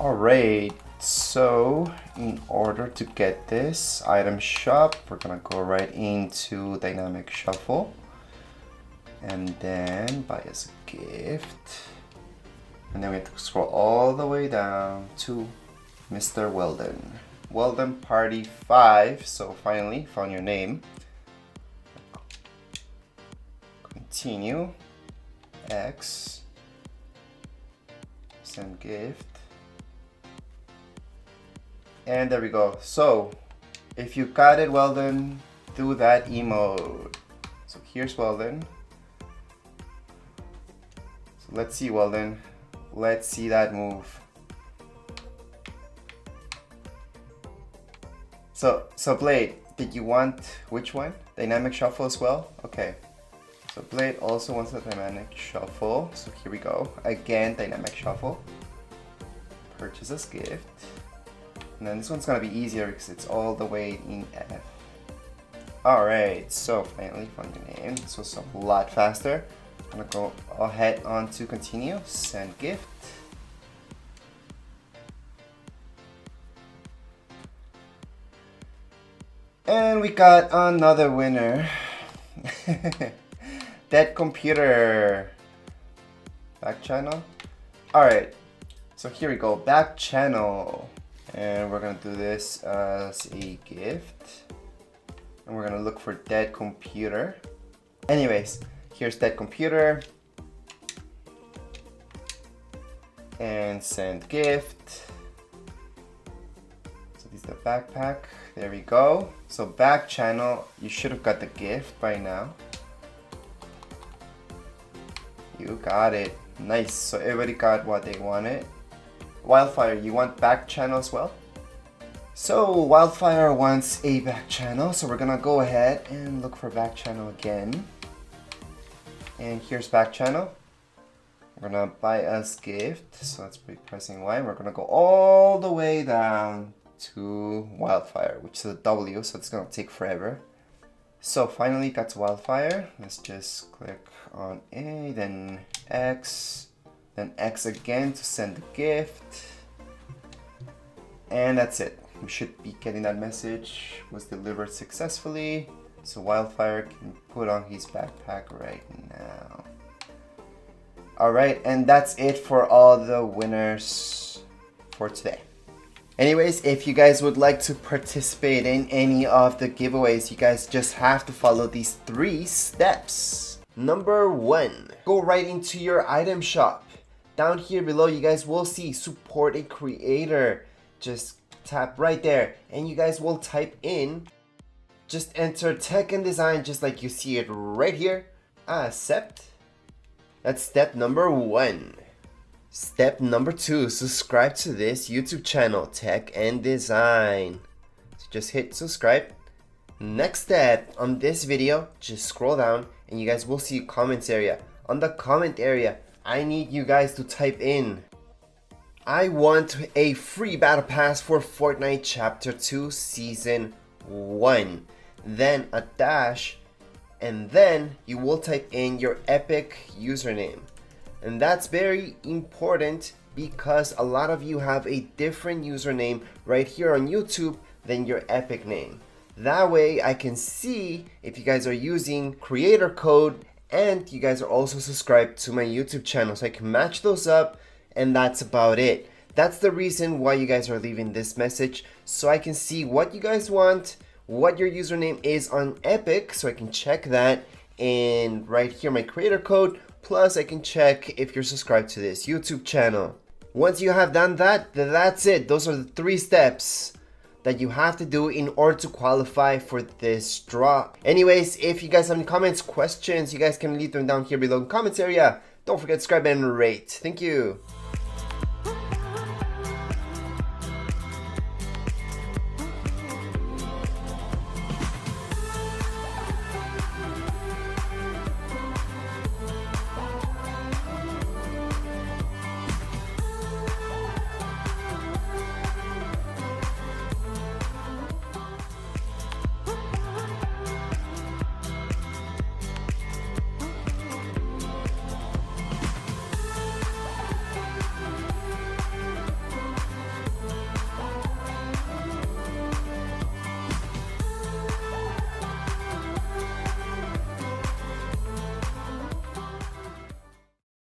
Alright, so in order to get this item shop, we're gonna go right into dynamic shuffle and then buy us a gift. And then we have to scroll all the way down to Mr. Weldon. Weldon Party 5, so finally found your name. Continue, X, send gift. And there we go. So if you got it, Weldon, do that emote. So here's Weldon. So let's see, Weldon. Let's see that move. So Blade, did you want which one? Dynamic shuffle as well? Okay. So Blade also wants a dynamic shuffle. So here we go. Again, dynamic shuffle. Purchase as gift. And then this one's gonna be easier because it's all the way in F. Alright, so finally found your name. This was a lot faster. I'm gonna go ahead on to continue. Send gift. And we got another winner. Dead computer. Back channel. Alright, so here we go. Back channel. And we're gonna do this as a gift. And we're gonna look for dead computer. Anyways, here's dead computer. And send gift. So this is the backpack. There we go. So back channel, you should have got the gift by now. You got it. Nice. So everybody got what they wanted. Wildfire, you want back channel as well? So Wildfire wants a back channel, so we're gonna go ahead and look for back channel again. And here's back channel. We're gonna buy us gift, so let's be pressing Y. We're gonna go all the way down to Wildfire, which is a W, so it's gonna take forever. So finally got to Wildfire. Let's just click on A, then X. Then X again to send the gift. And that's it. We should be getting that message. Was delivered successfully. So Wildfire can put on his backpack right now. Alright, and that's it for all the winners for today. Anyways, if you guys would like to participate in any of the giveaways, you guys just have to follow these 3 steps. Number 1, go right into your item shop. Down here below, you guys will see support a creator. Just tap right there and you guys will type in, just enter tech and design just like you see it right here. Accept. That's step number 1. Step number 2, subscribe to this YouTube channel, Tech and Design. So just hit subscribe. Next step, on this video, just scroll down and you guys will see comments area. On the comment area, I need you guys to type in, I want a free battle pass for Fortnite Chapter 2 Season 1. Then a dash, and then you will type in your epic username. And that's very important because a lot of you have a different username right here on YouTube than your epic name. That way I can see if you guys are using creator code and you guys are also subscribed to my YouTube channel, so I can match those up, and that's about it. That's the reason why you guys are leaving this message, so I can see what you guys want, what your username is on Epic, so I can check that, and right here my creator code, plus I can check if you're subscribed to this YouTube channel. Once you have done that, that's it. Those are the 3 steps that you have to do in order to qualify for this draw. Anyways, if you guys have any comments, questions, you guys can leave them down here below in the comments area. Don't forget to subscribe and rate. Thank you.